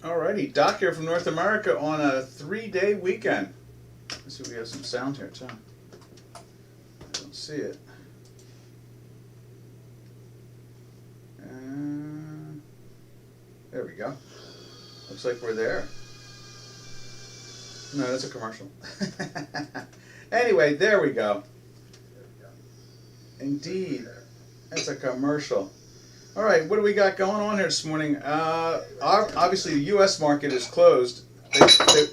Alrighty, Doc here from North America on a 3-day weekend. Let's see if we have some sound here too. I don't see it. There we go. Looks like we're there. No, that's a commercial. Anyway, there we go. Indeed, that's a commercial. All right, what do we got going on here this morning? Obviously, the U.S. market is closed,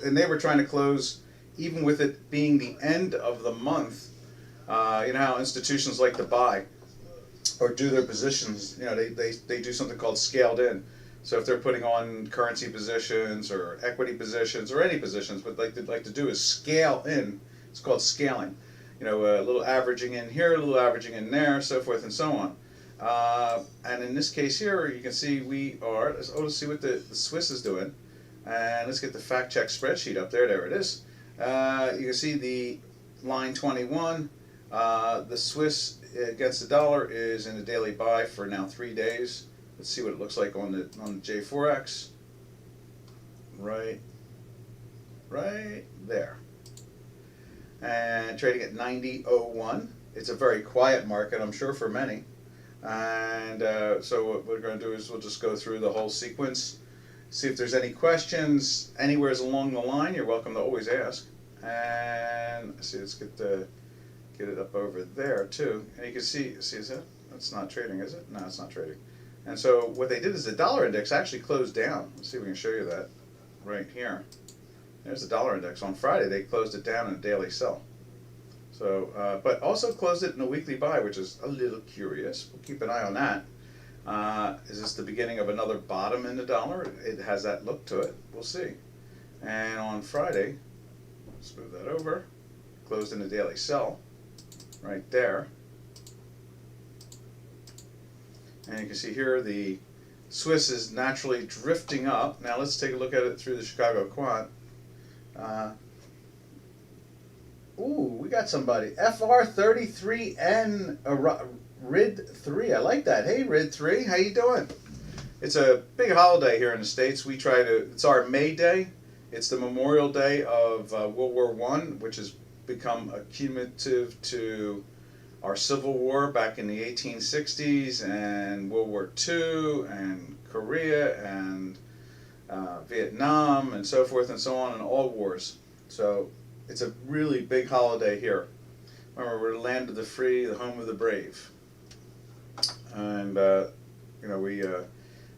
and they were trying to close even with it being the end of the month. You know how institutions like to buy or do their positions. You know, they do something called scaled in. So if they're putting on currency positions or equity positions or any positions, what they'd like to do is scale in. It's called scaling. You know, a little averaging in here, a little averaging in there, so forth and so on. And in this case here, you can see we are, let's see what the Swiss is doing. And let's get the fact check spreadsheet up there. There it is. You can see the line 21. The Swiss against the dollar is in a daily buy for now 3 days. Let's see what it looks like on the J4X. Right there. And trading at 90.01. It's a very quiet market, I'm sure, for many. And so what we're going to do is we'll just go through the whole sequence, see if there's any questions anywhere along the line. You're welcome to always ask. And let's see, let's get it up over there too. And you can see is that? That's not trading, is it? No, it's not trading. And so what they did is the dollar index actually closed down. Let's see if we can show you that right here. There's the dollar index. On Friday, they closed it down in a daily sell. So, but also closed it in a weekly buy, which is a little curious. We'll keep an eye on that. Is this the beginning of another bottom in the dollar? It has that look to it. We'll see. And on Friday, let's move that over. Closed in a daily sell right there. And you can see here the Swiss is naturally drifting up. Now let's take a look at it through the Chicago Quant. Ooh, we got somebody. FR33N RID3. I like that. Hey, RID3, how you doing? It's a big holiday here in the States. We try to, it's our May Day. It's the Memorial Day of World War I, which has become accumulative to our Civil War back in the 1860s and World War II and Korea and Vietnam and so forth and so on, and all wars. So it's a really big holiday here. Remember, we're the land of the free, the home of the brave. And, you know,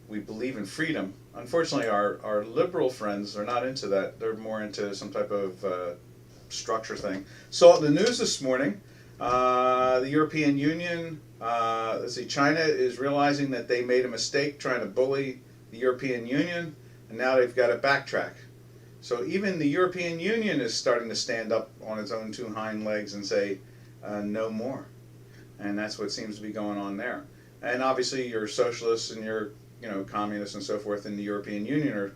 we believe in freedom. Unfortunately, our liberal friends are not into that. They're more into some type of structure thing. So the news this morning, the European Union, let's see, China is realizing that they made a mistake trying to bully the European Union, and now they've got to backtrack. So even the European Union is starting to stand up on its own two hind legs and say, no more. And that's what seems to be going on there. And obviously your socialists and your communists and so forth in the European Union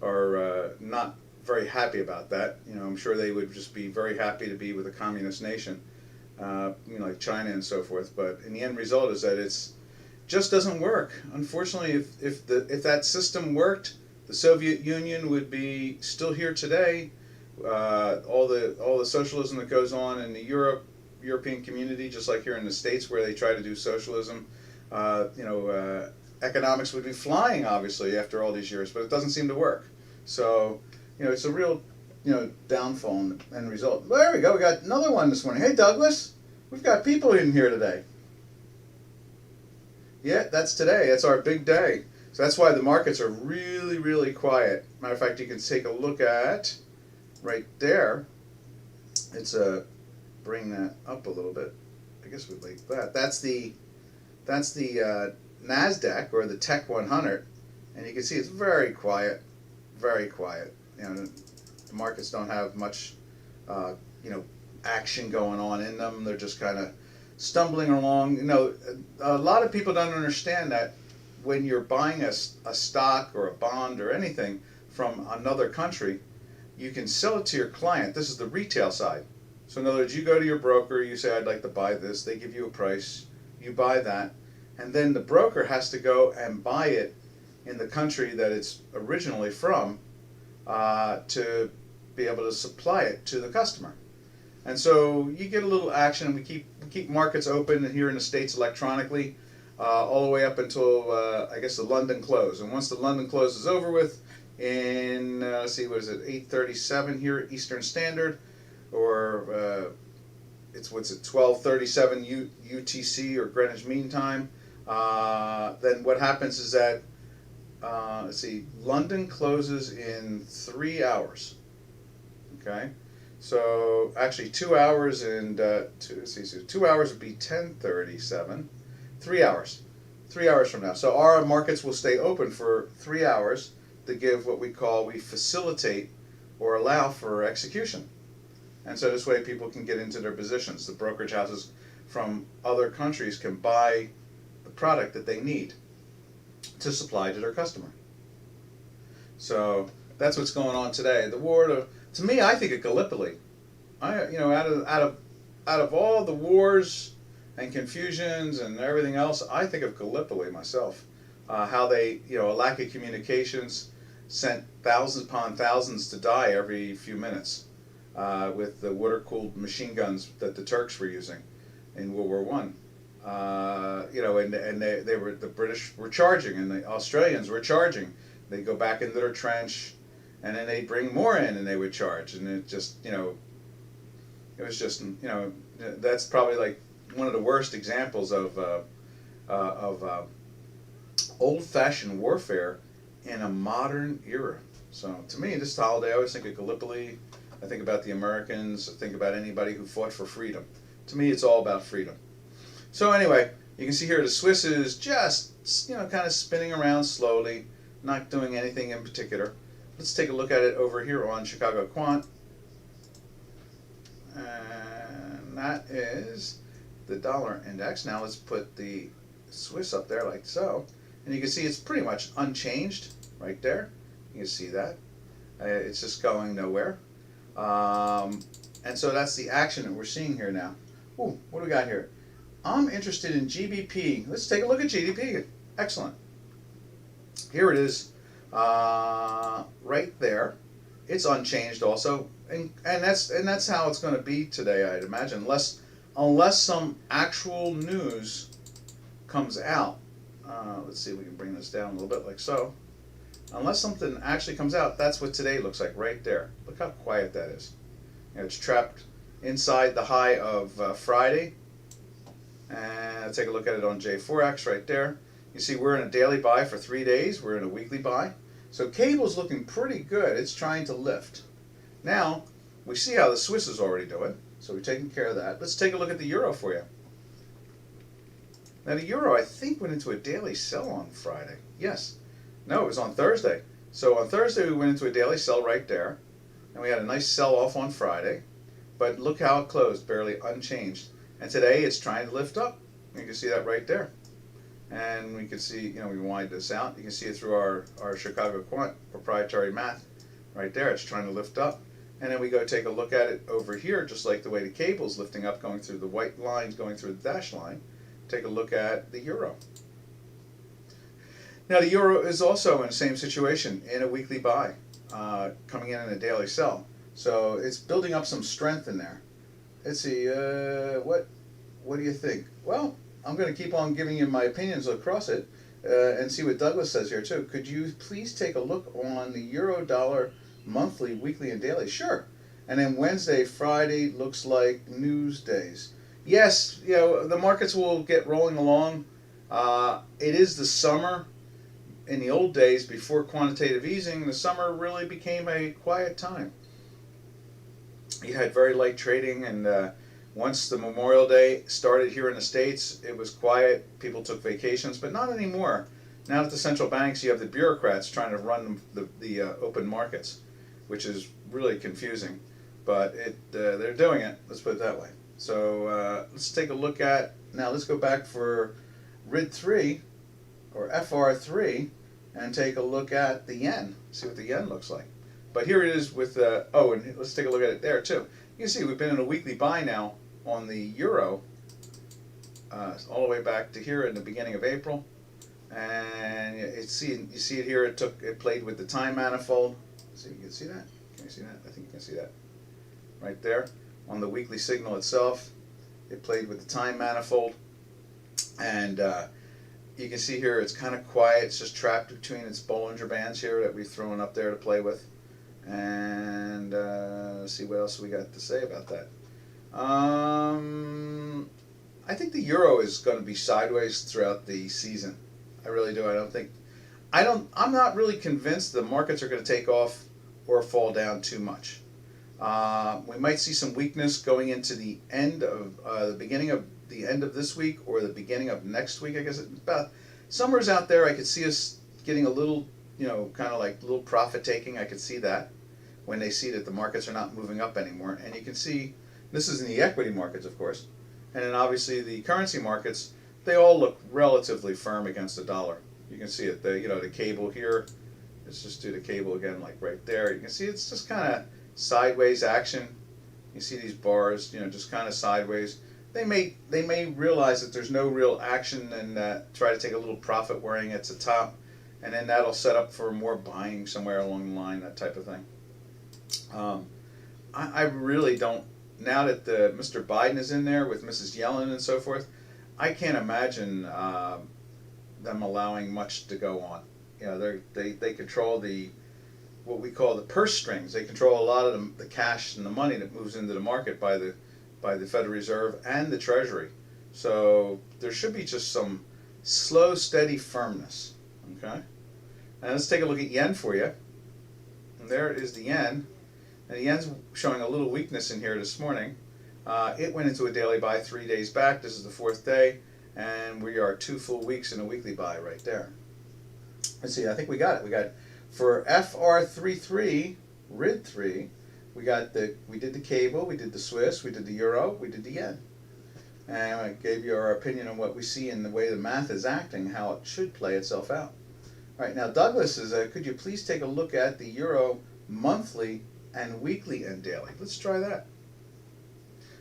are not very happy about that. You know, I'm sure they would just be very happy to be with a communist nation, like China and so forth. But in the end result is that it's just doesn't work. Unfortunately, if that system worked, the Soviet Union would be still here today. All the socialism that goes on in the European community, just like here in the States where they try to do socialism, economics would be flying obviously after all these years, but it doesn't seem to work. So, it's a real, downfall and result. Well, there we go. We got another one this morning. Hey, Douglas, we've got people in here today. Yeah, that's today. That's our big day. So that's why the markets are really, really quiet. Matter of fact, you can take a look at right there. It's bring that up a little bit. I guess we'd like that. That's the NASDAQ or the Tech 100, and you can see it's very quiet, very quiet. The markets don't have much, action going on in them. They're just kind of stumbling along. A lot of people don't understand that when you're buying a stock or a bond or anything from another country, you can sell it to your client. This is the retail side. So in other words, you go to your broker, you say, I'd like to buy this. They give you a price. You buy that. And then the broker has to go and buy it in the country that it's originally from to be able to supply it to the customer. And so you get a little action, and we keep markets open here in the States electronically all the way up until I guess the London close. And once the London close is over with, in let's see, what is it, 8:37 here Eastern Standard, or it's 12:37 UTC or Greenwich Mean Time. Then what happens is that let's see, London closes in 3 hours. Okay. So actually 2 hours and 2 hours would be 10:37. 3 hours. 3 hours from now. So our markets will stay open for 3 hours to give what we facilitate or allow for execution. And so this way people can get into their positions. The brokerage houses from other countries can buy the product that they need to supply to their customer. So that's what's going on today. The war to me, I think of Gallipoli. Out of all the wars and confusions and everything else, I think of Gallipoli myself. How they, a lack of communications sent thousands upon thousands to die every few minutes with the water-cooled machine guns that the Turks were using in World War One. And the British were charging, and the Australians were charging. They go back into their trench, and then they'd bring more in, and they would charge, and it just, it was just, that's probably like one of the worst examples of old-fashioned warfare in a modern era. So to me, this holiday, I always think of Gallipoli. I think about the Americans. I think about anybody who fought for freedom. To me, it's all about freedom. So anyway, you can see here the Swiss is just, kind of spinning around slowly, not doing anything in particular. Let's take a look at it over here on Chicago Quant. And that is the dollar index. Now let's put the Swiss up there like so. And you can see it's pretty much unchanged right there. You can see that. It's just going nowhere. And so that's the action that we're seeing here now. Ooh, what do we got here? I'm interested in GBP. Let's take a look at GDP. Excellent. Here it is, right there. It's unchanged also, and that's how it's going to be today, I'd imagine, unless some actual news comes out. Let's see if we can bring this down a little bit like so. Unless something actually comes out, that's what today looks like right there. Look how quiet that is. It's trapped inside the high of Friday. And take a look at it on J4X right there. You see we're in a daily buy for 3 days. We're in a weekly buy. So cable's looking pretty good. It's trying to lift. Now, we see how the Swiss is already doing. So we're taking care of that. Let's take a look at the euro for you. Now the euro, I think, went into a daily sell on Friday. Yes. No, it was on Thursday. So on Thursday we went into a daily sell right there. And we had a nice sell off on Friday. But look how it closed, barely unchanged. And today it's trying to lift up. You can see that right there. And we can see, we widen this out. You can see it through our Chicago Quant proprietary math. Right there, it's trying to lift up. And then we go take a look at it over here, just like the way the cable's lifting up, going through the white lines, going through the dash line. Take a look at the euro. Now the euro is also in the same situation, in a weekly buy, coming in a daily sell. So it's building up some strength in there. Let's see, what do you think? Well, I'm going to keep on giving you my opinions across it and see what Douglas says here too. Could you please take a look on the euro dollar monthly, weekly, and daily? Sure. And then Wednesday, Friday looks like news days. Yes, the markets will get rolling along. It is the summer. In the old days, before quantitative easing, the summer really became a quiet time. You had very light trading, and once the Memorial Day started here in the States, it was quiet. People took vacations, but not anymore. Now that the central banks, you have the bureaucrats trying to run the open markets, which is really confusing. But they're doing it, let's put it that way. So let's take a look at, now let's go back for RID3 or FR3 and take a look at the yen, see what the yen looks like. But here it is with, and let's take a look at it there too. You can see we've been in a weekly buy now on the euro all the way back to here in the beginning of April. And you see it here. It played with the time manifold. See, you can see that. Can you see that? I think you can see that right there on the weekly signal itself. It played with the time manifold, and you can see here it's kind of quiet. It's just trapped between its Bollinger Bands here that we've thrown up there to play with. And let's see what else we got to say about that. I think the euro is going to be sideways throughout the season. I really do. I'm not really convinced the markets are going to take off or fall down too much. We might see some weakness going into the end of the end of this week or the beginning of next week. I guess it's about somewhere's out there. I could see us getting a little, kind of like little profit taking. I could see that when they see that the markets are not moving up anymore. And you can see this is in the equity markets, of course, and then obviously the currency markets. They all look relatively firm against the dollar. You can see it. The cable here. Let's just do the cable again, like right there. You can see it's just kind of sideways action. You see these bars, just kind of sideways. They may realize that there's no real action and try to take a little profit wearing at the top, and then that'll set up for more buying somewhere along the line, that type of thing. I really don't. Now that Mr. Biden is in there with Mrs. Yellen and so forth, I can't imagine them allowing much to go on. They control what we call the purse strings. They control a lot of the cash and the money that moves into the market by the Federal Reserve and the Treasury. So there should be just some slow, steady firmness. Okay, and let's take a look at yen for you. And there is the yen, and the yen's showing a little weakness in here this morning. It went into a daily buy 3 days back. This is the 4th day, and we are 2 full weeks in a weekly buy right there. Let's see, I think we got it. We got for FR33, RID3, we did the cable, we did the Swiss, we did the euro, we did the yen. And I gave you our opinion on what we see in the way the math is acting, how it should play itself out. All right, now Douglas is, could you please take a look at the euro monthly and weekly and daily? Let's try that.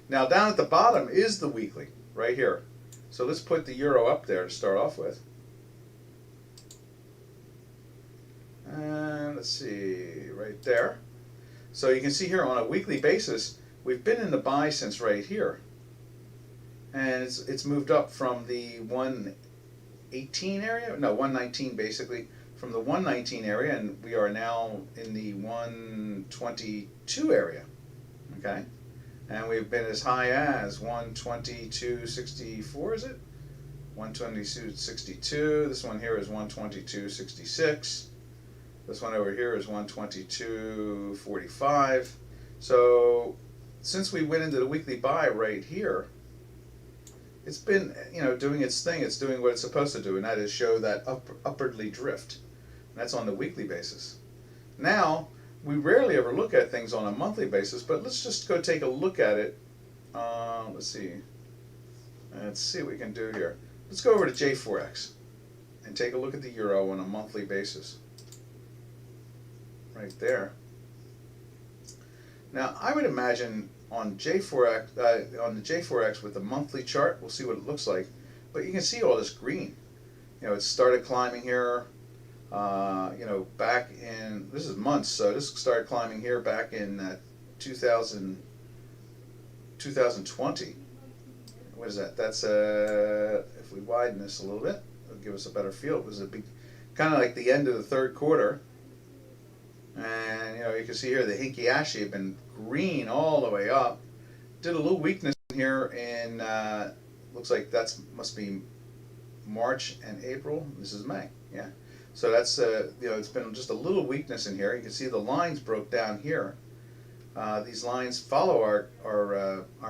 Now down at the bottom is the weekly, right here. So let's put the euro up there to start off with. And let's see, right there. So you can see here on a weekly basis, we've been in the buy since right here. And it's moved up from the 118 area, no, 119 basically, from the 119 area, and we are now in the 122 area, okay? And we've been as high as 122.64, is it? 122.62. This one here is 122.66. This one over here is 122.45. So since we went into the weekly buy right here, it's been, doing its thing. It's doing what it's supposed to do, and that is show that upwardly drift. And that's on the weekly basis. Now, we rarely ever look at things on a monthly basis, but let's just go take a look at it. Let's see. Let's see what we can do here. Let's go over to J4X and take a look at the euro on a monthly basis. Right there. Now, I would imagine on J4X, on the J4X with the monthly chart, we'll see what it looks like. But you can see all this green. It started climbing here. Back in, this is months, so this started climbing here back in 2020. What is that? That's, if we widen this a little bit, it'll give us a better feel. It was a big, kind of like the end of the 3rd quarter. And, you can see here the Hinky Ashi have been green all the way up. Did a little weakness in here in, looks like that must be March and April. This is May, yeah. So that's, it's been just a little weakness in here. You can see the lines broke down here. These lines follow our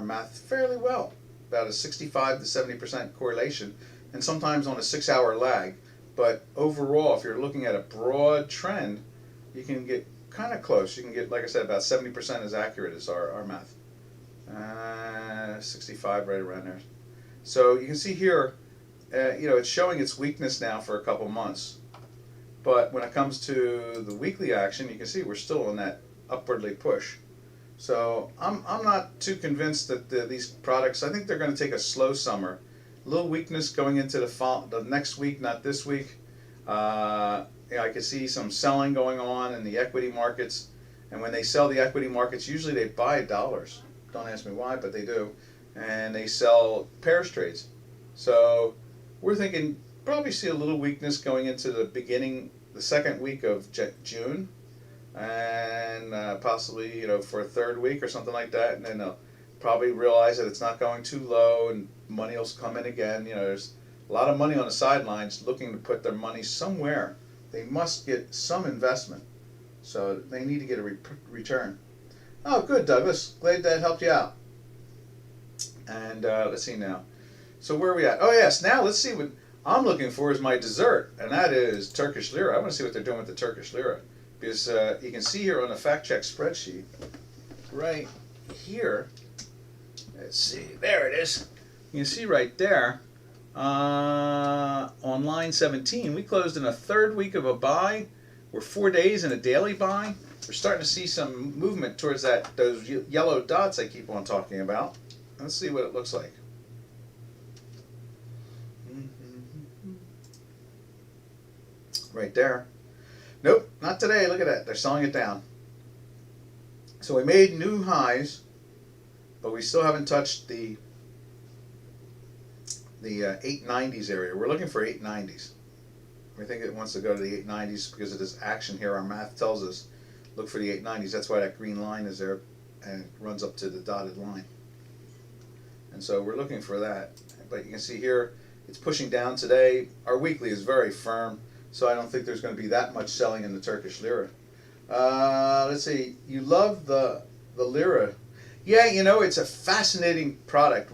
math fairly well, about a 65 to 70% correlation, and sometimes on a 6-hour lag. But overall, if you're looking at a broad trend, you can get kind of close. You can get, like I said, about 70% as accurate as our math. 65 right around there. So you can see here, it's showing its weakness now for a couple months. But when it comes to the weekly action, you can see we're still in that upwardly push. So I'm not too convinced that these products, I think they're going to take a slow summer A little weakness going into the next week, not this week. I could see some selling going on in the equity markets. And when they sell the equity markets, usually they buy dollars. Don't ask me why, but they do. And they sell pairs trades. So we're thinking probably see a little weakness going into the second week of June. And possibly, for a third week or something like that. And then they'll probably realize that it's not going too low and money will come in again. There's a lot of money on the sidelines looking to put their money somewhere. They must get some investment. So they need to get a return. Oh, good, Douglas. Glad that helped you out. And let's see now. So where are we at? Oh, yes. Now let's see what I'm looking for is my dessert. And that is Turkish Lira. I want to see what they're doing with the Turkish Lira. Because you can see here on the fact check spreadsheet, right here. Let's see. There it is. You can see right there on line 17, we closed in a third week of a buy. We're 4 days in a daily buy. We're starting to see some movement towards those yellow dots I keep on talking about. Let's see what it looks like. Right there. Nope, not today. Look at that. They're selling it down. So we made new highs, but we still haven't touched the 890s area. We're looking for 890s. We think it wants to go to the 890s because of this action here. Our math tells us look for the 890s. That's why that green line is there and it runs up to the dotted line. And so we're looking for that. But you can see here it's pushing down today. Our weekly is very firm, so I don't think there's going to be that much selling in the Turkish Lira. Let's see. You love the Lira. Yeah, it's a fascinating product.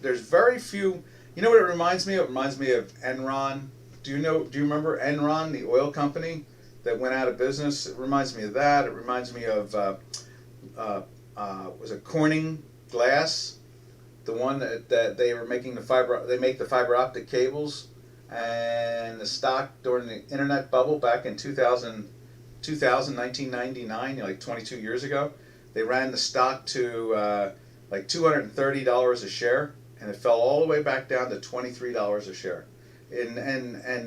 There's very few. You know what it reminds me of? It reminds me of Enron. Do you remember Enron, the oil company that went out of business? It reminds me of that. It reminds me of was it Corning Glass, the one that they were making they make the fiber optic cables, and the stock during the internet bubble back in 1999, like 22 years ago, they ran the stock to like $230 a share, and it fell all the way back down to $23 a share. And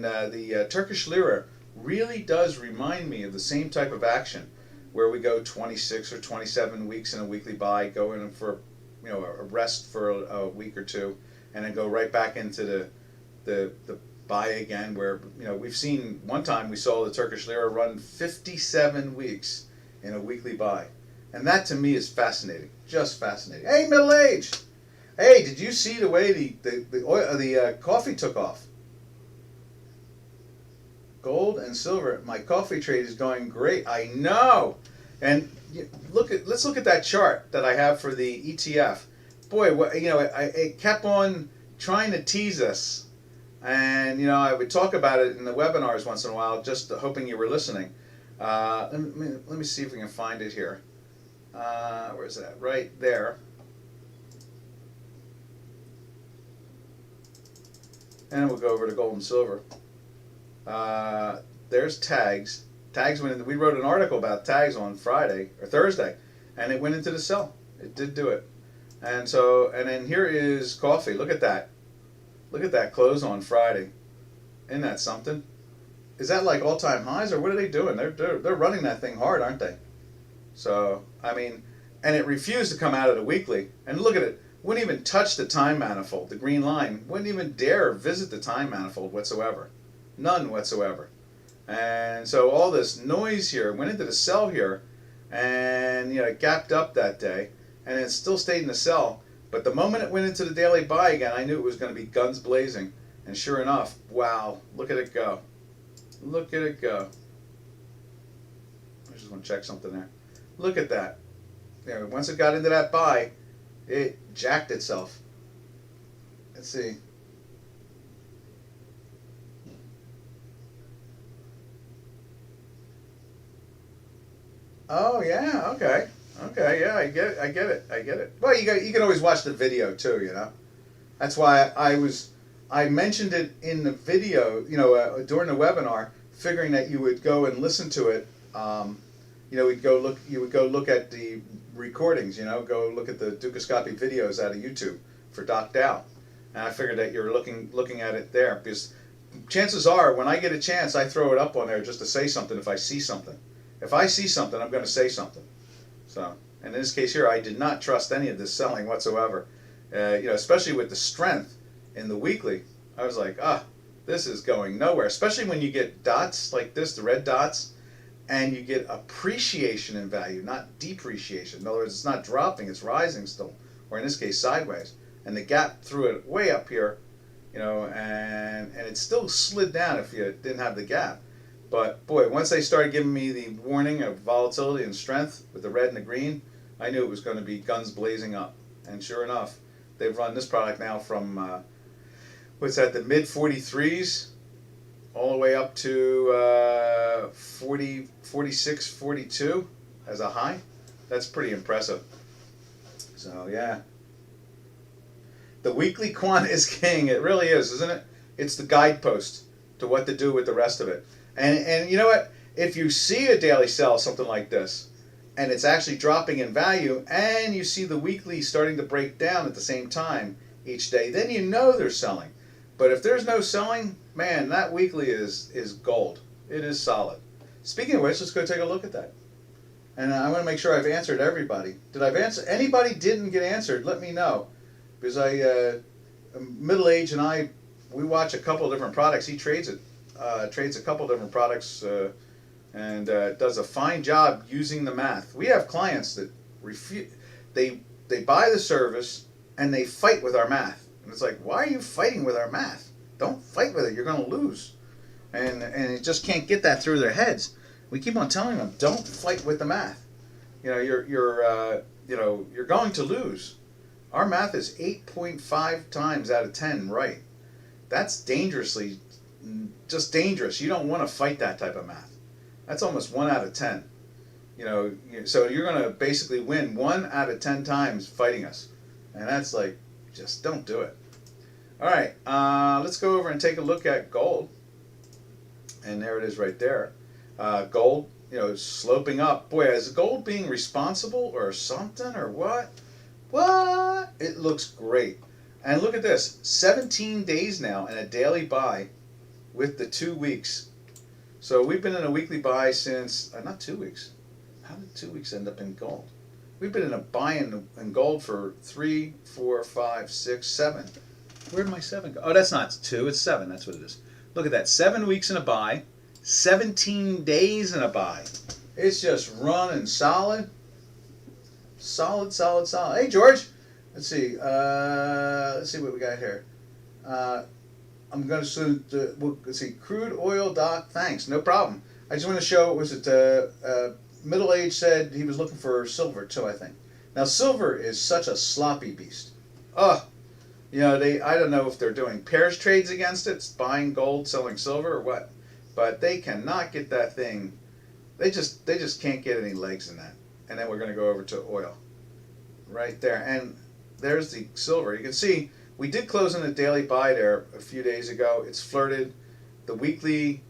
the Turkish Lira really does remind me of the same type of action, where we go 26 or 27 weeks in a weekly buy, go in for a rest for a week or two, and then go right back into the buy again. Where we've seen one time we saw the Turkish Lira run 57 weeks in a weekly buy, and that to me is fascinating, just fascinating. Hey, middle age. Hey, did you see the way the coffee took off? Gold and silver. My coffee trade is going great. I know. And let's look at that chart that I have for the ETF. Boy, it kept on trying to tease us, and I would talk about it in the webinars once in a while, just hoping you were listening. Let me see if we can find it here. Where's that? Right there. And we'll go over to gold and silver. There's tags. Tags went in. We wrote an article about tags on Friday or Thursday, and it went into the sell. It did do it. And then here is coffee. Look at that. Look at that close on Friday. Isn't that something? Is that like all-time highs, or what are they doing? They're running that thing hard, aren't they? So and it refused to come out of the weekly. And look at it. Wouldn't even touch the time manifold. The green line wouldn't even dare visit the time manifold whatsoever. None whatsoever. And so all this noise here went into the sell here, and it gapped up that day, and it still stayed in the sell. But the moment it went into the daily buy again, I knew it was going to be guns blazing. And sure enough, wow, look at it go. Look at it go. I just want to check something there. Look at that. Once it got into that buy, it jacked itself. Let's see. Oh yeah, okay, yeah, I get it. Well, you can always watch the video too, That's why I mentioned it in the video, during the webinar, figuring that you would go and listen to it. You would go look at the recordings, go look at the Dukascopy videos out of YouTube for DocDow. And I figured that you're looking at it there, because chances are when I get a chance, I throw it up on there just to say something if I see something. If I see something, I'm going to say something. So, and in this case here, I did not trust any of this selling whatsoever. Especially with the strength in the weekly, I was like, this is going nowhere. Especially when you get dots like this, the red dots, and you get appreciation in value, not depreciation. In other words, it's not dropping, it's rising still, or in this case, sideways. And the gap threw it way up here, and it still slid down if you didn't have the gap. But boy, once they started giving me the warning of volatility and strength with the red and the green, I knew it was going to be guns blazing up. And sure enough, they've run this product now from, the mid 43s all the way up to 40, 46, 42 as a high. That's pretty impressive. So yeah. The weekly quant is king. It really is, isn't it? It's the guidepost to what to do with the rest of it. And you know what? If you see a daily sell, something like this, and it's actually dropping in value, and you see the weekly starting to break down at the same time each day, then you know they're selling. But if there's no selling, man, that weekly is gold. It is solid. Speaking of which, let's go take a look at that. And I want to make sure I've answered everybody. Did I've answered? Anybody didn't get answered, let me know. Because Middle Age and we watch a couple of different products. He trades a couple of different products and does a fine job using the math. We have clients that they buy the service and they fight with our math. And it's like, why are you fighting with our math? Don't fight with it. You're going to lose. And it just can't get that through their heads. We keep on telling them, don't fight with the math. You're going to lose. Our math is 8.5 times out of 10 right. That's dangerously, just dangerous. You don't want to fight that type of math. That's almost 1 out of 10. So you're going to basically win 1 out of 10 times fighting us. And that's like, just don't do it. All right, let's go over and take a look at gold. And there it is right there. Gold, sloping up. Boy, is gold being responsible or something or what? What? It looks great. And look at this. 17 days now and a daily buy with the 2 weeks. So we've been in a weekly buy since, not 2 weeks. How did 2 weeks end up in gold? We've been in a buy in gold for 3, 4, 5, 6, 7. Where did my 7 go? Oh, that's not 2, it's 7. That's what it is. Look at that. 7 weeks in a buy, 17 days in a buy. It's just running solid. Solid, solid, solid. Hey, George. Let's see. Let's see what we got here. I'm going to let's see. Crude oil, Doc. Thanks. No problem. I just want to show. Middle Age said he was looking for silver too, I think. Now silver is such a sloppy beast. I don't know if they're doing pairs trades against it, buying gold, selling silver, or what, but they cannot get that thing. They just can't get any legs in that. And then we're going to go over to oil, right there, and there's the silver. You can see we did close in a daily buy there a few days ago. It's flirted. The weekly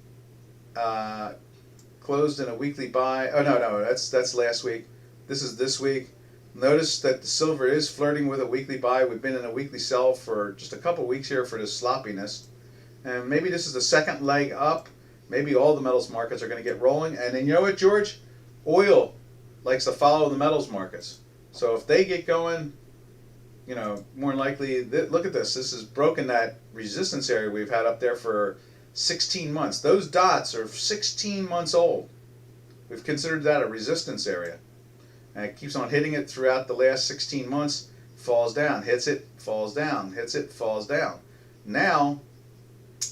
closed in a weekly buy. Oh no, that's last week. This is this week. Notice that the silver is flirting with a weekly buy. We've been in a weekly sell for just a couple weeks here for this sloppiness, and maybe this is the second leg up. Maybe all the metals markets are going to get rolling, and then you know what, George? Oil likes to follow the metals markets. So if they get going, more than likely, look at this. This has broken that resistance area we've had up there for 16 months. Those dots are 16 months old. We've considered that a resistance area. And it keeps on hitting it throughout the last 16 months, falls down, hits it, falls down, hits it, falls down. Now,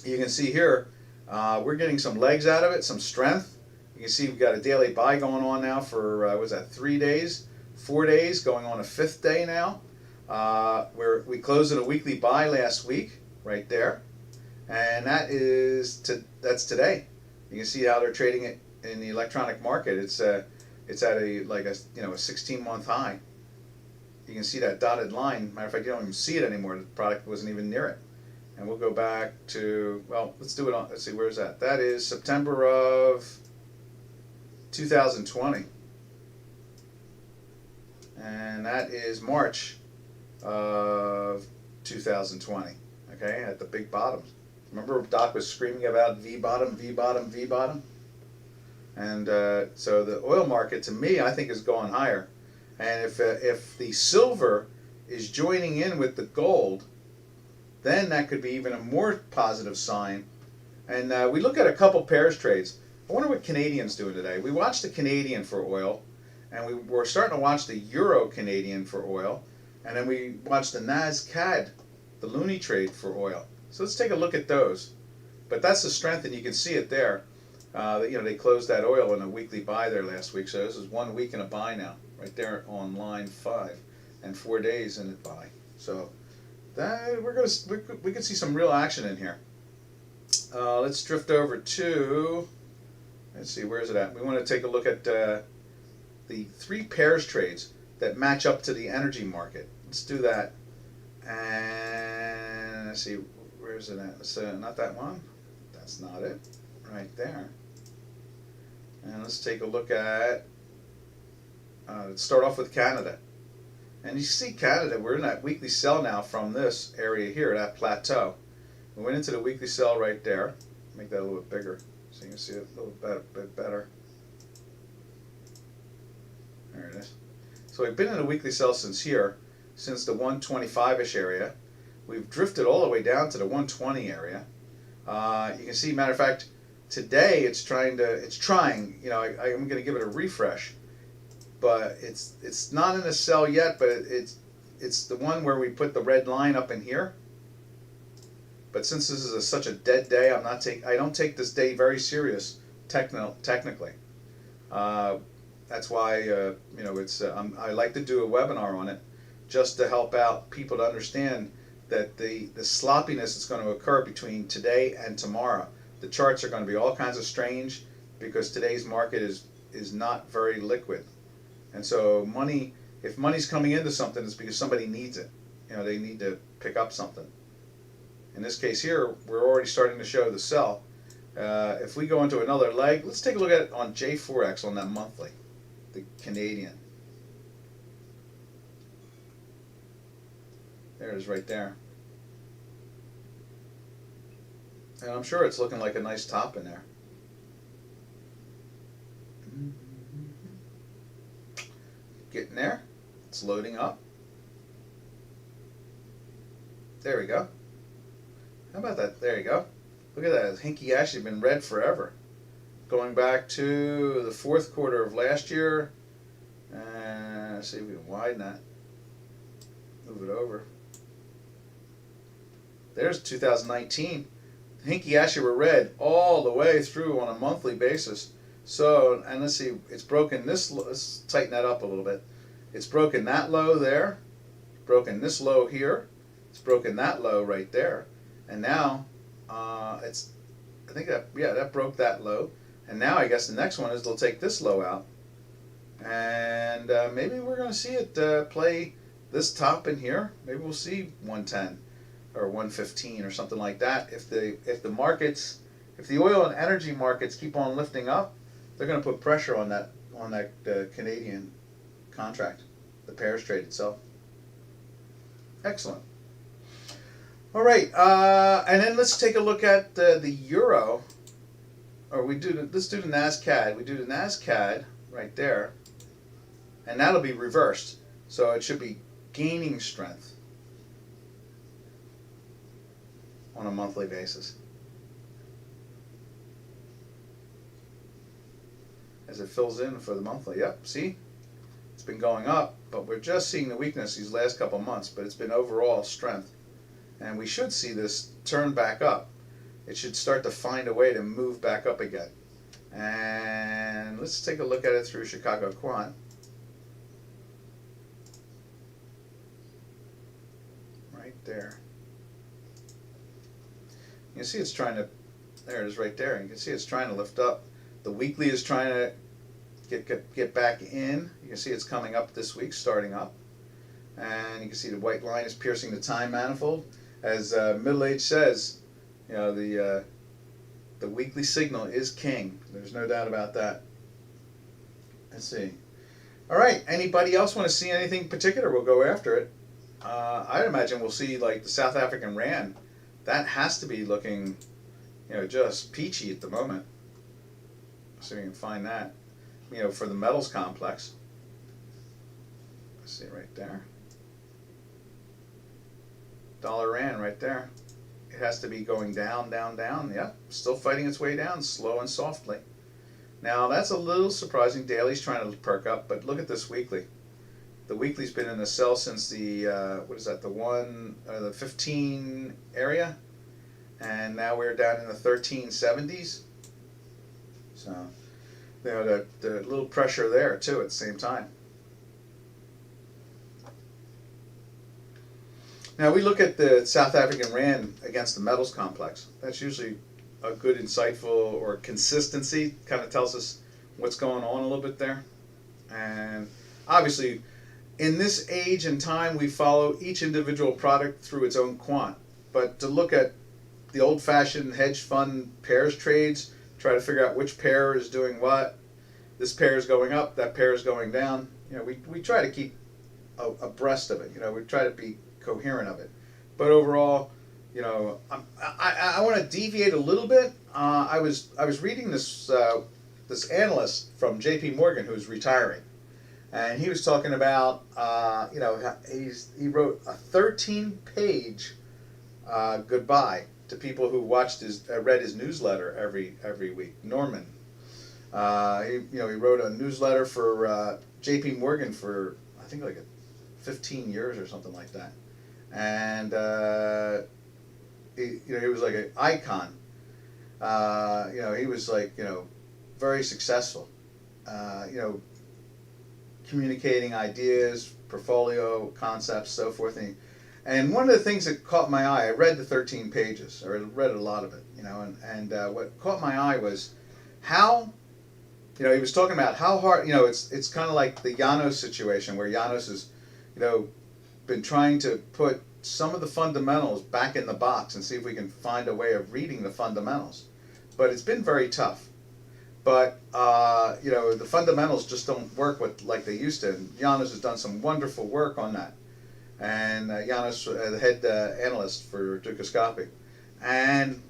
you can see here, we're getting some legs out of it, some strength. You can see we've got a daily buy going on now for, 3 days, 4 days, going on a 5th day now. We closed in a weekly buy last week, right there. And that's today. You can see how they're trading it in the electronic market. It's at a 16-month high. You can see that dotted line. Matter of fact, you don't even see it anymore. The product wasn't even near it. And we'll go back to, let's do it on, let's see, where's that? That is September of 2020. And that is March of 2020. Okay, at the big bottoms. Remember Doc was screaming about V bottom, V bottom, V bottom? And so the oil market, to me, I think is going higher. And if the silver is joining in with the gold, then that could be even a more positive sign. And we look at a couple pairs trades. I wonder what Canadian's doing today. We watched the Canadian for oil, and we're starting to watch the Euro Canadian for oil, and then we watched the NAS-CAD, the loonie trade for oil. So let's take a look at those. But that's the strength, and you can see it there. They closed that oil in a weekly buy there last week, so this is 1 week in a buy now, right there on line 5, and 4 days in a buy. So that we could see some real action in here. Let's drift over to, let's see, where is it at? We want to take a look at the 3 pairs trades that match up to the energy market. Let's do that. And let's see, where is it at? It's not that one. That's not it. Right there. And let's take a look at, let's start off with Canada. And you see Canada, we're in that weekly sell now from this area here, that plateau. We went into the weekly sell right there. Make that a little bit bigger so you can see it a little bit better. There it is. So we've been in a weekly sell since here, since the 125-ish area. We've drifted all the way down to the 120 area. You can see, matter of fact, today it's trying, I'm going to give it a refresh, but it's not in a sell yet, but it's the one where we put the red line up in here. But since this is such a dead day, I don't take this day very serious technically. That's why I like to do a webinar on it, just to help out people to understand that the sloppiness that's going to occur between today and tomorrow. The charts are going to be all kinds of strange because today's market is not very liquid. And so if money's coming into something, it's because somebody needs it. They need to pick up something. In this case here, we're already starting to show the sell. If we go into another leg, let's take a look at it on J4X on that monthly, the Canadian. There it is right there. And I'm sure it's looking like a nice top in there. Getting there. It's loading up. There we go. How about that? There you go. Look at that. Hinky actually been red forever. Going back to the 4th quarter of last year. And let's see if we can widen that. Move it over. There's 2019. Hinky actually were red all the way through on a monthly basis. So, and let's see, it's broken this, let's tighten that up a little bit. It's broken that low there, broken this low here, it's broken that low right there. And now, that broke that low. And now I guess the next one is they'll take this low out. And maybe we're going to see it play this top in here. Maybe we'll see 110 or 115 or something like that. If the oil and energy markets keep on lifting up, they're going to put pressure on that Canadian contract, the pairs trade itself. Excellent. All right, and then let's take a look at the euro. Or let's do the NAS-CAD. We do the NAS-CAD right there, and that'll be reversed. So it should be gaining strength on a monthly basis as it fills in for the monthly. Yep, see, it's been going up, but we're just seeing the weakness these last couple months, but it's been overall strength, and we should see this turn back up. It should start to find a way to move back up again. And let's take a look at it through Chicago Quant. Right there. You can see it's trying to, there it is right there. You can see it's trying to lift up. The weekly is trying to get back in. You can see it's coming up this week, starting up. And you can see the white line is piercing the time manifold. As Middle Age says, the weekly signal is king. There's no doubt about that. Let's see. All right, anybody else want to see anything particular? We'll go after it. I'd imagine we'll see like the South African rand. That has to be looking, just peachy at the moment. So you can find that, for the metals complex. Let's see right there. Dollar rand right there. It has to be going down, down, down. Yep, still fighting its way down, slow and softly. Now that's a little surprising. Daily's trying to perk up, but look at this weekly. The weekly's been in the sell since the the 15 area, and now we're down in the 1370s. So, the little pressure there too at the same time. Now we look at the South African rand against the metals complex. That's usually a good insightful or consistency, kind of tells us what's going on a little bit there. And obviously, in this age and time, we follow each individual product through its own quant. But to look at the old-fashioned hedge fund pairs trades, try to figure out which pair is doing what. This pair is going up, that pair is going down. We try to keep abreast of it. We try to be coherent of it. But overall, I want to deviate a little bit. I was reading this analyst from J.P. Morgan who's retiring. And he was talking about, he wrote a 13-page goodbye to people who read his newsletter every week. Norman, he wrote a newsletter for J.P. Morgan for I think like 15 years or something like that, and he was like an icon. He was like very successful. Communicating ideas, portfolio concepts, so forth. And one of the things that caught my eye, I read the 13 pages, or I read a lot of it, and what caught my eye was how, he was talking about how hard, it's kind of like the Janos situation, where Janos has, been trying to put some of the fundamentals back in the box and see if we can find a way of reading the fundamentals. But it's been very tough. But, the fundamentals just don't work like they used to. And Janos has done some wonderful work on that. And Janos, the head analyst for Dukascopy. And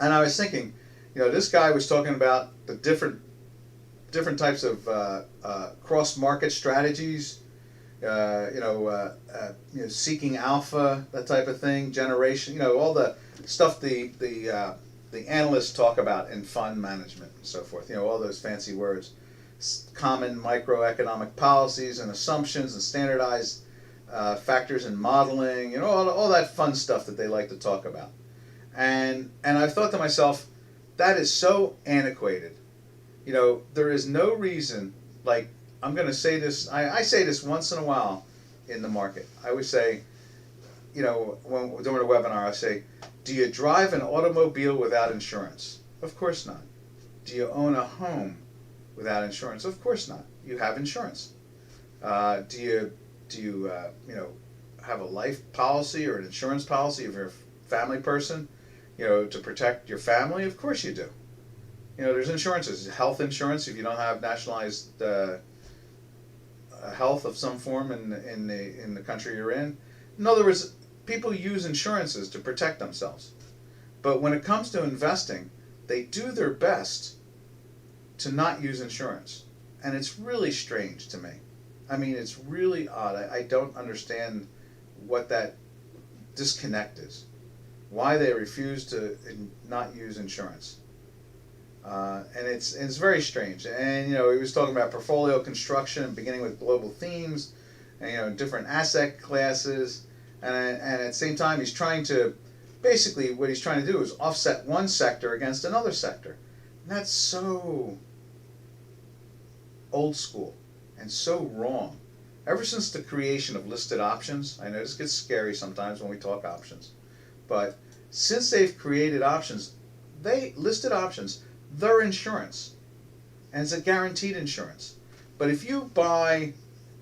I was thinking, this guy was talking about the different types of cross-market strategies, seeking alpha, that type of thing, generation, all the stuff the analysts talk about in fund management and so forth, all those fancy words. Common microeconomic policies and assumptions and standardized factors in modeling, all that fun stuff that they like to talk about. And I thought to myself, that is so antiquated. There is no reason, like, I'm going to say this, I say this once in a while in the market. I always say, when we're doing a webinar, I say, do you drive an automobile without insurance? Of course not. Do you own a home without insurance? Of course not. You have insurance. Do you have a life policy or an insurance policy if you're a family person, to protect your family? Of course you do. There's insurances. Health insurance if you don't have nationalized health of some form in the country you're in. In other words, people use insurances to protect themselves. But when it comes to investing, they do their best to not use insurance. And it's really strange to me. I mean, it's really odd. I don't understand what that disconnect is. Why they refuse to not use insurance. And it's very strange. And, he was talking about portfolio construction, beginning with global themes, and, different asset classes. And at the same time, he's trying to, basically what he's trying to do is offset one sector against another sector. And that's so old school and so wrong. Ever since the creation of listed options, I know this gets scary sometimes when we talk options, but since they've created options, listed options, they're insurance. And it's a guaranteed insurance. But if you buy,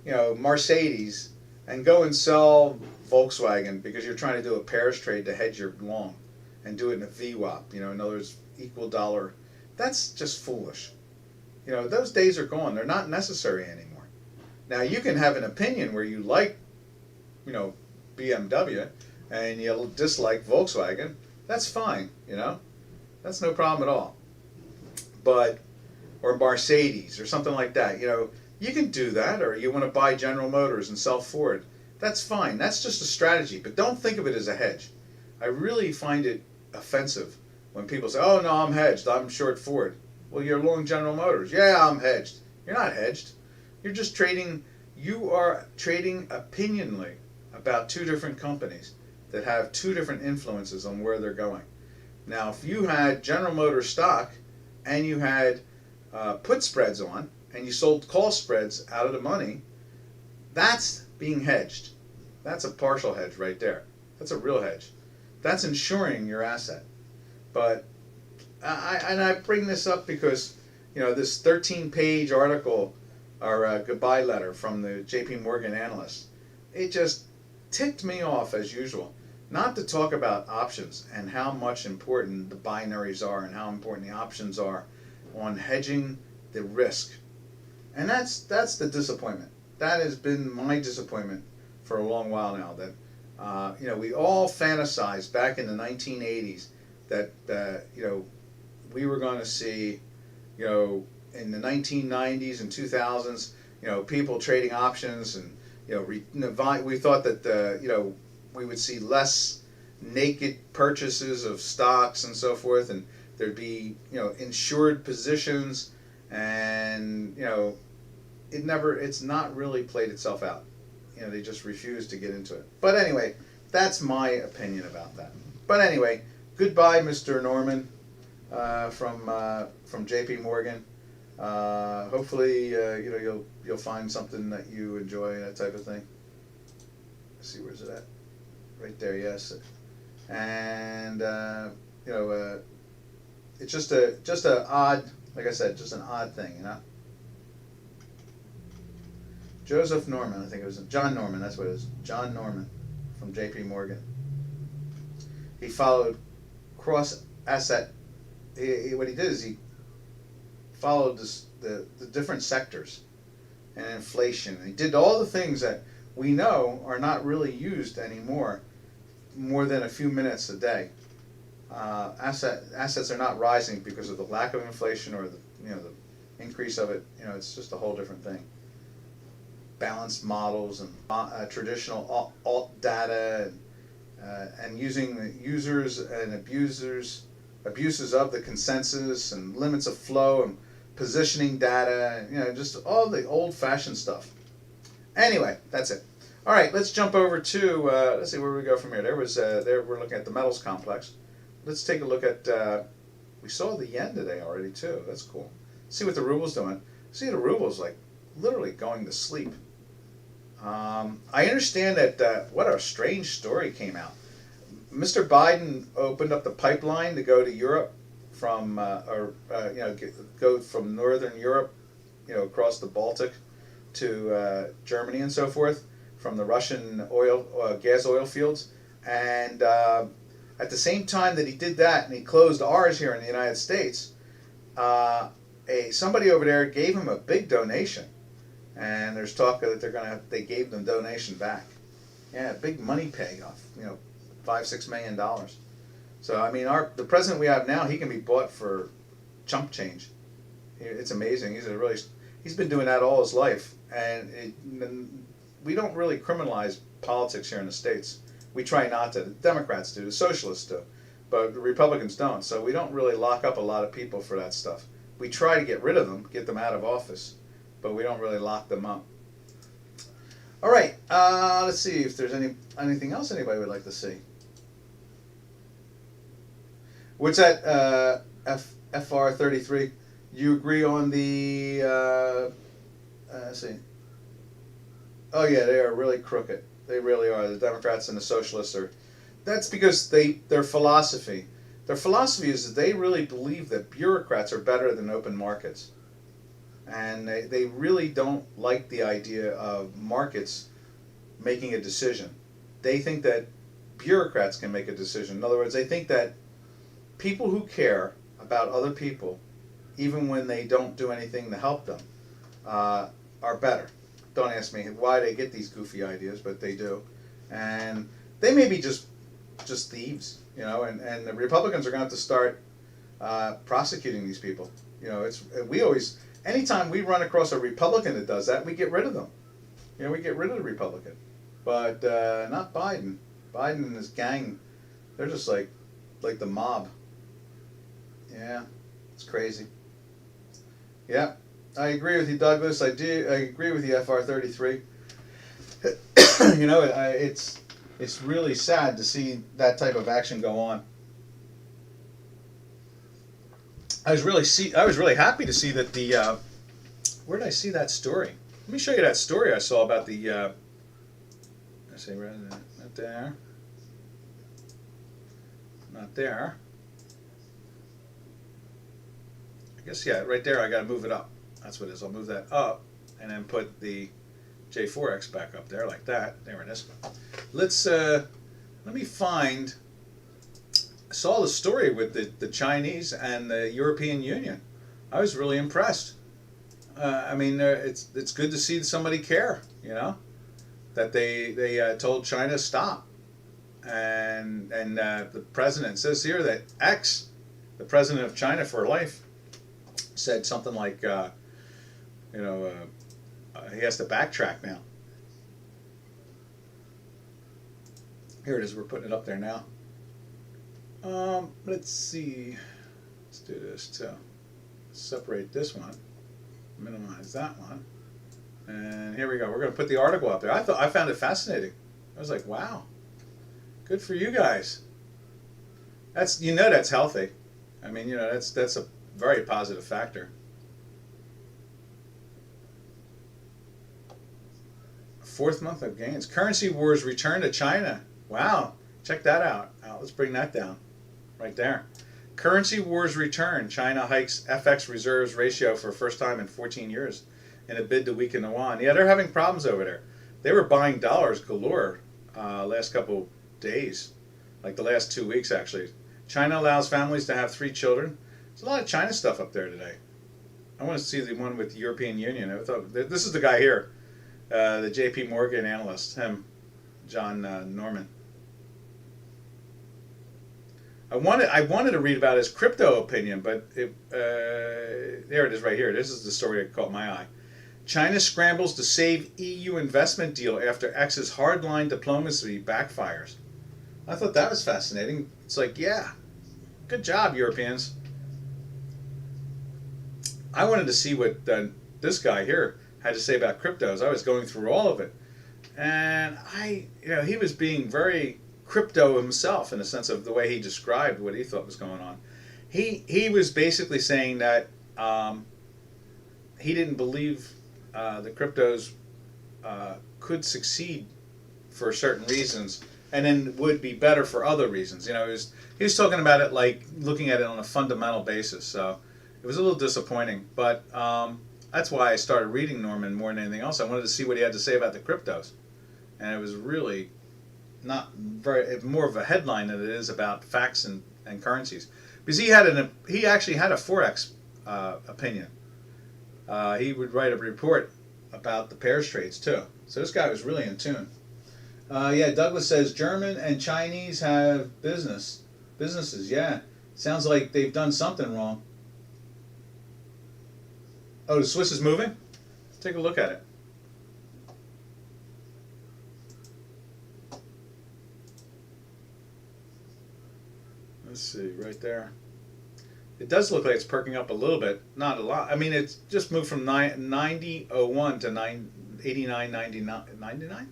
Mercedes and go and sell Volkswagen because you're trying to do a pairs trade to hedge your long and do it in a VWAP, in other words, equal dollar, that's just foolish. Those days are gone. They're not necessary anymore. Now, you can have an opinion where you like you know, BMW and you dislike Volkswagen, that's fine, you know, that's no problem at all. But, or Mercedes or something like that, you know, you can do that. Or you want to buy General Motors and sell Ford, that's fine. That's just a strategy, but don't think of it as a hedge. I really find it offensive when people say, oh no, I'm hedged, I'm short Ford. Well, you're long General Motors. Yeah, I'm hedged. You're not hedged. You're just trading, you are trading opinionally about two different companies that have two different influences on where they're going. Now, if you had General Motors stock and you had put spreads on and you sold call spreads out of the money, that's being hedged. That's a partial hedge right there. That's a real hedge. That's insuring your asset. But I bring this up because, you know, this 13-page article or goodbye letter from the JP Morgan analyst, it just ticked me off as usual. Not to talk about options and how much important the binaries are and how important the options are on hedging the risk. And that's the disappointment. That has been my disappointment for a long while now. That you know, we all fantasized back in the 1980s that you know, we were going to see, you know, in the 1990s and 2000s, you know, people trading options, and you know, we thought that you know, we would see less naked purchases of stocks and so forth, and there'd be, you know, insured positions, and you know, it's not really played itself out. You know, they just refuse to get into it. But anyway, that's my opinion about that. But anyway, goodbye, Mr. Norman, from J.P. Morgan. Hopefully, you know, you'll find something that you enjoy, that type of thing. Let's see, where's it at? Right there, yes. And you know, it's just a odd, like I said, just an odd thing, you know. Joseph Norman, I think it was John Norman. That's what it is. John Norman from J.P. Morgan. He followed cross asset. What he did is he followed the different sectors and inflation. He did all the things that we know are not really used anymore, more than a few minutes a day. Assets are not rising because of the lack of inflation or the, you know, the increase of it. You know, it's just a whole different thing. Balanced models and traditional alt data, and using the users and abuses of the consensus and limits of flow and positioning data, you know, just all the old-fashioned stuff. Anyway, that's it. All right, let's jump over to let's see where we go from here. There we're looking at the metals complex. Let's take a look at. We saw the yen today already too. That's cool. See what the ruble's doing. See, the ruble's like literally going to sleep. I understand that what a strange story came out. Mr. Biden opened up the pipeline to go to Europe from, you know, go from Northern Europe, you know, across the Baltic to Germany and so forth, from the Russian gas oil fields. And at the same time that he did that, and he closed ours here in the United States, somebody over there gave him a big donation. And there's talk that they gave them donation back. Yeah, big money payoff, you know, $5-6 million. So I mean, the president we have now, he can be bought for chump change. It's amazing. He's been doing that all his life, and we don't really criminalize politics here in the States. We try not to. The Democrats do, the Socialists do, but the Republicans don't. So we don't really lock up a lot of people for that stuff. We try to get rid of them, get them out of office, but we don't really lock them up. All right, let's see if there's anything else anybody would like to see. What's that, FR33? You agree on the, let's see. Oh yeah, they are really crooked. They really are. The Democrats and the Socialists are. That's because their philosophy is that they really believe that bureaucrats are better than open markets. And they really don't like the idea of markets making a decision. They think that bureaucrats can make a decision. In other words, they think that people who care about other people, even when they don't do anything to help them, are better. Don't ask me why they get these goofy ideas, but they do. and they may be just thieves, you know, and the Republicans are going to have to start prosecuting these people. You know, we always, anytime we run across a Republican that does that, we get rid of them. You know, we get rid of the Republican, but not Biden. Biden and his gang, they're just like the mob. Yeah, it's crazy. Yeah, I agree with you, Douglas. I agree with you, FR33. You know, it's really sad to see that type of action go on. I was really happy to see that the where did I see that story? Let me show you that story I saw about the let's see, right not there. Not there. I guess, yeah, right there I got to move it up. That's what it is. I'll move that up and then put the J4X back up there like that. There it is. Let's let me find. I saw the story with the Chinese and the European Union. I was really impressed. I mean, it's good to see somebody care. You know, that they told China stop, and the president says here that X, the president of China for life, said something like, you know, he has to backtrack now. Here it is. We're putting it up there now. Let's see. Let's do this too. Separate this one. Minimize that one. And here we go. We're going to put the article up there. I found it fascinating. I was like, wow. Good for you guys. That's, you know, that's healthy. I mean, you know, that's a very positive factor. Fourth month of gains. Currency wars return to China. Wow. Check that out. Let's bring that down. Right there. Currency wars return. China hikes FX reserves ratio for the first time in 14 years in a bid to weaken the yuan. Yeah, they're having problems over there. They were buying dollars galore last couple days, like the last 2 weeks actually. China allows families to have 3 children. There's a lot of China stuff up there today. I want to see the one with the European Union. I thought, this is the guy here, the JP Morgan analyst, him, John Norman. I wanted to read about his crypto opinion, but there it is right here. This is the story that caught my eye. China scrambles to save EU investment deal after X's hardline diplomacy backfires. I thought that was fascinating. It's like, yeah, good job, Europeans. I wanted to see what this guy here had to say about cryptos. I was going through all of it, and he was being very crypto himself in the sense of the way he described what he thought was going on. He was basically saying that he didn't believe the cryptos could succeed for certain reasons, and then would be better for other reasons. You know, he was talking about it like looking at it on a fundamental basis. So it was a little disappointing, but that's why I started reading Norman more than anything else. I wanted to see what he had to say about the cryptos, and it was really not very, more of a headline than it is about facts and currencies, because he actually had a forex opinion. He would write a report about the pairs trades too. So this guy was really in tune. Yeah, Douglas says German and Chinese have businesses. Yeah, sounds like they've done something wrong. Oh, the Swiss is moving? Take a look at it. Let's see, right there. It does look like it's perking up a little bit, not a lot. I mean, it's just moved from 90.01 to 89.99.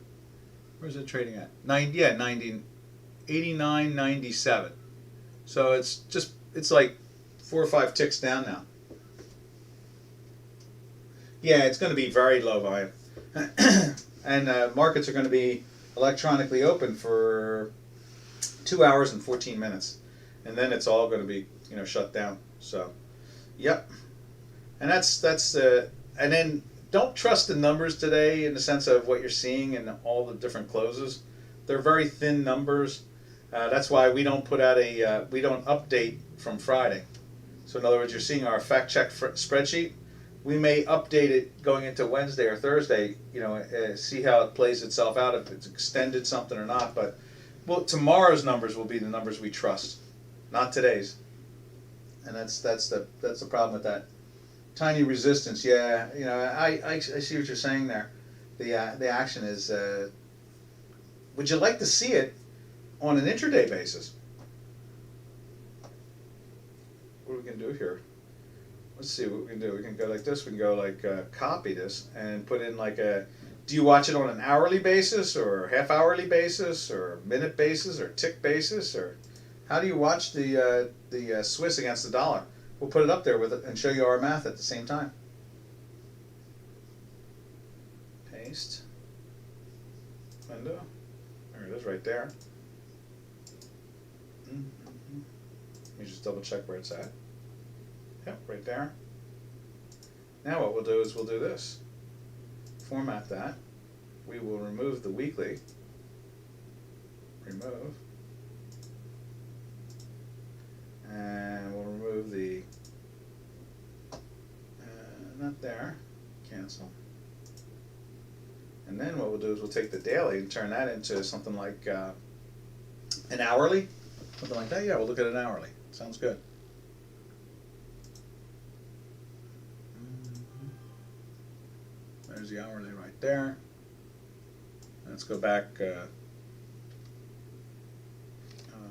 Where's it trading at? 89.97. So it's like 4 or 5 ticks down now. Yeah, it's going to be very low volume, and markets are going to be electronically open for 2 hours and 14 minutes. And then it's all going to be, shut down. So, yep. And that's and then don't trust the numbers today in the sense of what you're seeing in all the different closes. They're very thin numbers. That's why we don't put out we don't update from Friday. So in other words, you're seeing our fact check spreadsheet. we may update it going into Wednesday or Thursday, see how it plays itself out, if it's extended something or not. But well, tomorrow's numbers will be the numbers we trust, not today's. And that's the problem with that. Tiny resistance, yeah. I see what you're saying there. The action is. Would you like to see it on an intraday basis? What are we gonna do here? Let's see what we can do. We can go like this. We can go like copy this and put in like a. Do you watch it on an hourly basis or half hourly basis or minute basis or tick basis, or how do you watch the Swiss against the dollar? We'll put it up there with it and show you our math at the same time. Paste. Window. There it is, right there. Let me just double check where it's at. Yep, right there. Now what we'll do is we'll do this. Format that. We will remove the weekly. Remove. And we'll remove the, not there, cancel. And then what we'll do is we'll take the daily and turn that into something like an hourly. Something like that, yeah, we'll look at an hourly. Sounds good. There's the hourly right there. Let's go back,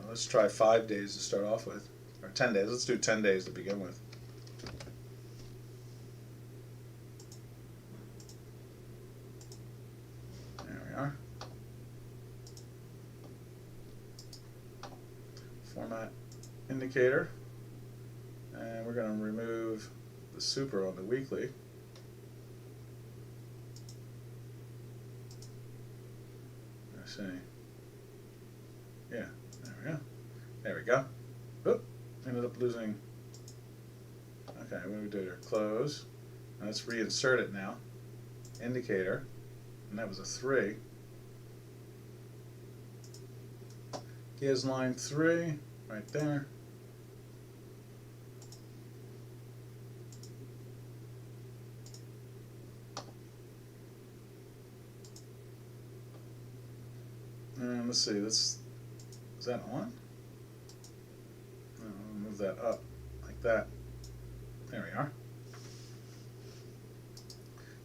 let's try 5 days to start off with. Or 10 days. Let's do 10 days to begin with. There we are. Format indicator. And we're going to remove the super on the weekly. Let's see. Yeah, there we go. There we go. Oop. Ended up losing. Okay, what do we do here? Close. Now let's reinsert it now. Indicator. And that was a 3. Gives line 3 right there. And let's see, is that on? Move that up like that. There we are.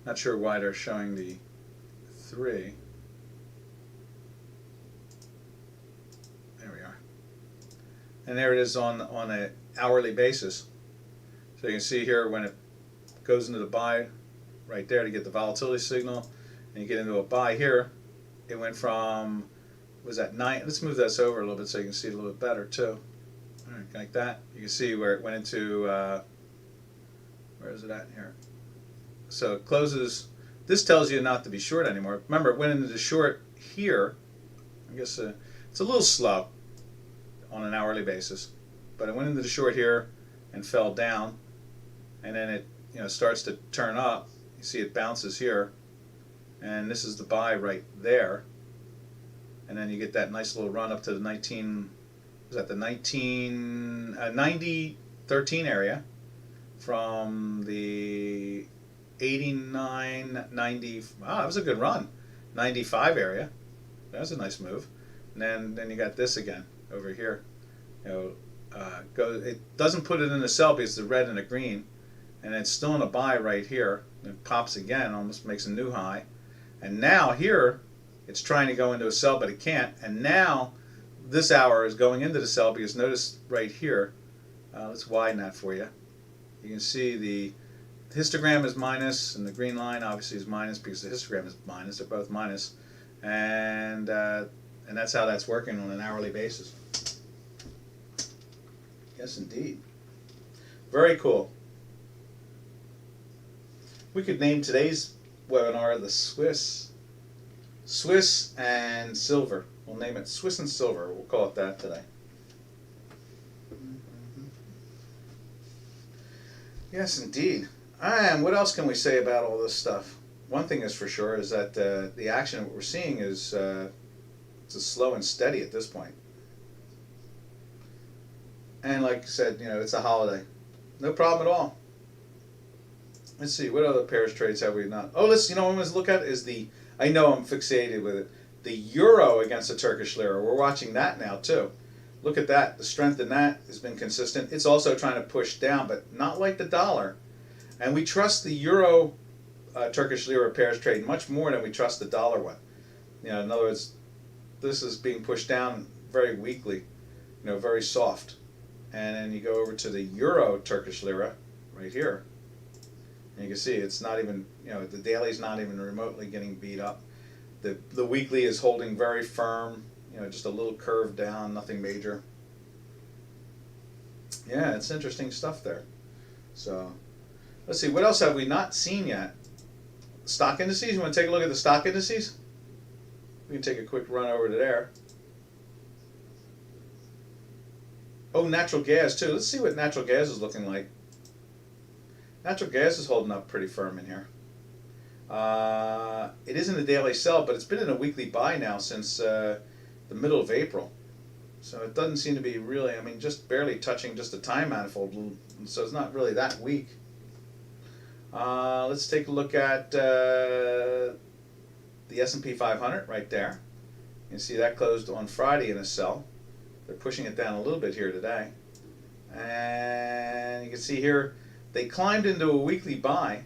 Not sure why they're showing the 3. There we are. And there it is on an hourly basis. So you can see here when it goes into the buy right there to get the volatility signal, and you get into a buy here, it went from, was that 9? Let's move this over a little bit so you can see it a little bit better too. All right, like that. You can see where it went into, where is it at here? So it closes. This tells you not to be short anymore. Remember, it went into the short here. I guess it's a little slow on an hourly basis, but it went into the short here and fell down, and then it starts to turn up. You see it bounces here, and this is the buy right there, and then you get that nice little run up to the 90 13 area from the 89, 90. Wow, that was a good run. 95 area. That was a nice move. And then you got this again over here. It doesn't put it in a sell because it's a red and a green, and it's still in a buy right here. It pops again, almost makes a new high, and now here it's trying to go into a sell, but it can't. And now this hour is going into the sell because notice right here. Let's widen that for you. You can see the histogram is minus, and the green line obviously is minus because the histogram is minus. They're both minus, and that's how that's working on an hourly basis. Yes, indeed. Very cool. We could name today's webinar the Swiss and Silver. We'll name it Swiss and Silver. We'll call it that today. Yes, indeed. And what else can we say about all this stuff? One thing is for sure is that the action that we're seeing is it's slow and steady at this point. And like I said, it's a holiday. No problem at all. Let's see, what other pairs trades have we not? Oh, you know what I'm going to look at is I know I'm fixated with it, the euro against the Turkish lira. We're watching that now too. Look at that. The strength in that has been consistent. It's also trying to push down, but not like the dollar. And we trust the euro Turkish lira pairs trade much more than we trust the dollar one. You know, in other words, this is being pushed down very weakly, very soft. And then you go over to the euro Turkish lira right here. And you can see it's not even, the daily's not even remotely getting beat up. The weekly is holding very firm, just a little curve down, nothing major. Yeah, it's interesting stuff there. So, let's see, what else have we not seen yet? Stock indices, you want to take a look at the stock indices? We can take a quick run over to there. Oh, natural gas too. Let's see what natural gas is looking like. Natural gas is holding up pretty firm in here. It is in the daily sell, but it's been in a weekly buy now since the middle of April. So it doesn't seem to be really, just barely touching just a time manifold, so it's not really that weak. Let's take a look at the S&P 500 right there. You can see that closed on Friday in a sell. They're pushing it down a little bit here today. And you can see here, they climbed into a weekly buy,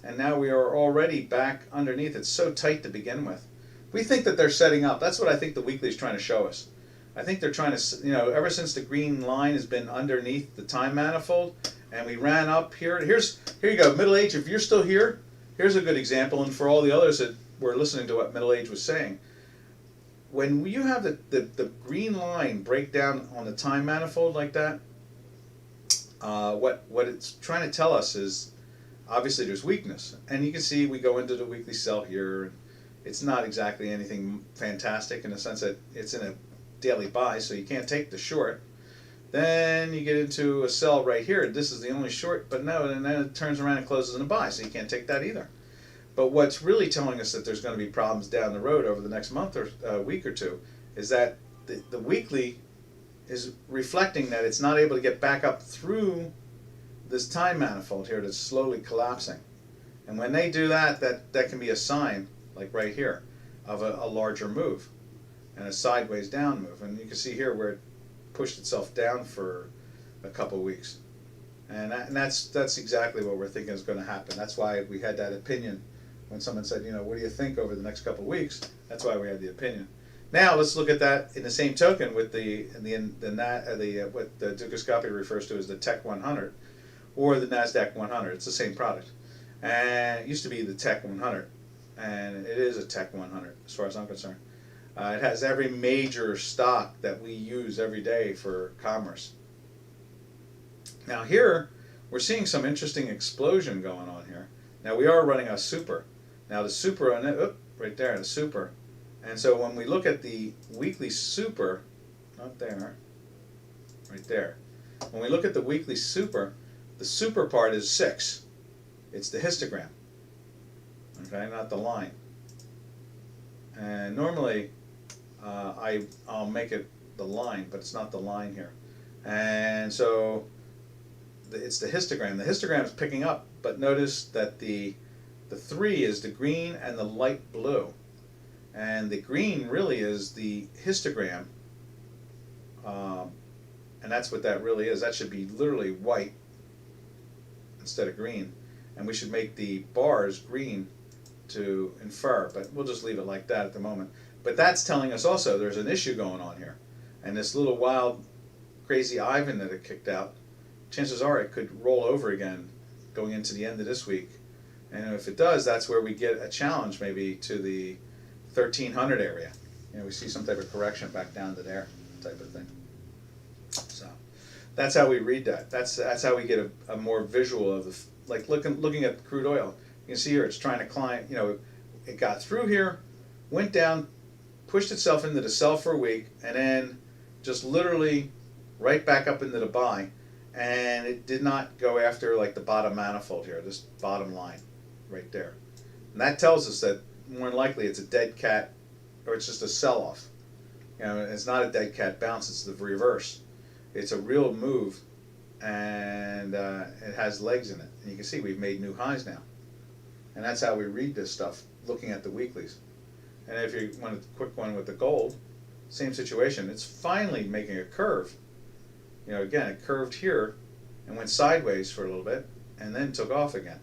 and now we are already back underneath. It's so tight to begin with. We think that they're setting up. That's what I think the weekly is trying to show us. I think they're trying to, ever since the green line has been underneath the time manifold, and we ran up here. Here you go, Middle Age. If you're still here, here's a good example, and for all the others that were listening to what Middle Age was saying. When you have the green line break down on the time manifold like that, what it's trying to tell us is obviously there's weakness, and you can see we go into the weekly sell here. It's not exactly anything fantastic in the sense that it's in a daily buy, so you can't take the short. Then you get into a sell right here. This is the only short, but no, and then it turns around and closes in a buy, so you can't take that either. But what's really telling us that there's going to be problems down the road over the next month or week or two is that the weekly is reflecting that it's not able to get back up through this time manifold here that's slowly collapsing. And when they do that, that can be a sign, like right here, of a larger move and a sideways down move. And you can see here where it pushed itself down for a couple of weeks. And that's exactly what we're thinking is going to happen. That's why we had that opinion when someone said, what do you think over the next couple of weeks? That's why we had the opinion. Now let's look at that in the same token with what the Dukascopy refers to as the Tech 100 or the Nasdaq 100. It's the same product, and it used to be the Tech 100, and it is a Tech 100 as far as I'm concerned. It has every major stock that we use every day for commerce. Now here we're seeing some interesting explosion going on here. Now we are running a super. Now the super on it, right there, the super. And so when we look at the weekly super, not there, right there. When we look at the weekly super, the super part is 6. It's the histogram, okay, not the line. And normally I'll make it the line, but it's not the line here. And so it's the histogram. The histogram is picking up, but notice that the 3 is the green and the light blue. And the green really is the histogram, and that's what that really is. That should be literally white instead of green, and we should make the bars green to infer, but we'll just leave it like that at the moment. But that's telling us also there's an issue going on here, and this little wild crazy Ivan that it kicked out, chances are it could roll over again going into the end of this week, and if it does, that's where we get a challenge maybe to the 1300 area. We see some type of correction back down to there, type of thing. So that's how we read that. That's how we get a more visual of like looking at crude oil. You can see here it's trying to climb. It got through here, went down, pushed itself into the sell for a week, and then just literally right back up into the buy. And it did not go after like the bottom manifold here, this bottom line right there. And that tells us that more than likely it's a dead cat, or it's just a sell-off. It's not a dead cat bounce, it's the reverse. It's a real move, and it has legs in it. And you can see we've made new highs now. And that's how we read this stuff, looking at the weeklies. And if you want a quick one with the gold, same situation. It's finally making a curve. You know, again, it curved here and went sideways for a little bit and then took off again.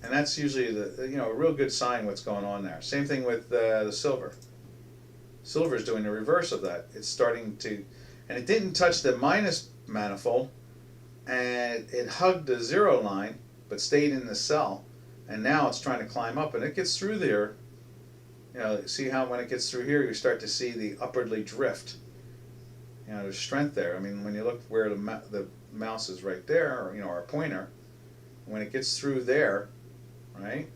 And that's usually the, you know, a real good sign what's going on there. Same thing with the silver. Silver is doing the reverse of that. It's starting to, and it didn't touch the minus manifold, and it hugged the zero line, but stayed in the sell. And now it's trying to climb up, and it gets through there. You know, see how when it gets through here, you start to see the upwardly drift. You know, there's strength there. I mean, when you look where the mouse is right there, or, you know, our pointer, when it gets through there, right?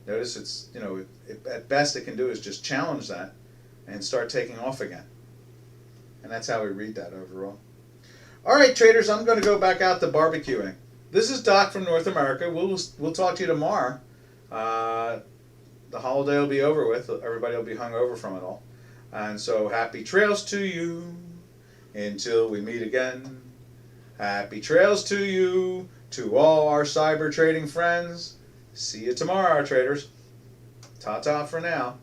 Notice it's, you know, at best it can do is just challenge that and start taking off again. And that's how we read that overall. All right, traders, I'm going to go back out to barbecuing. This is Doc from North America. We'll talk to you tomorrow. The holiday will be over with. Everybody will be hung over from it all. And so happy trails to you until we meet again. Happy trails to you, to all our cyber trading friends. See you tomorrow, traders. Ta-ta for now.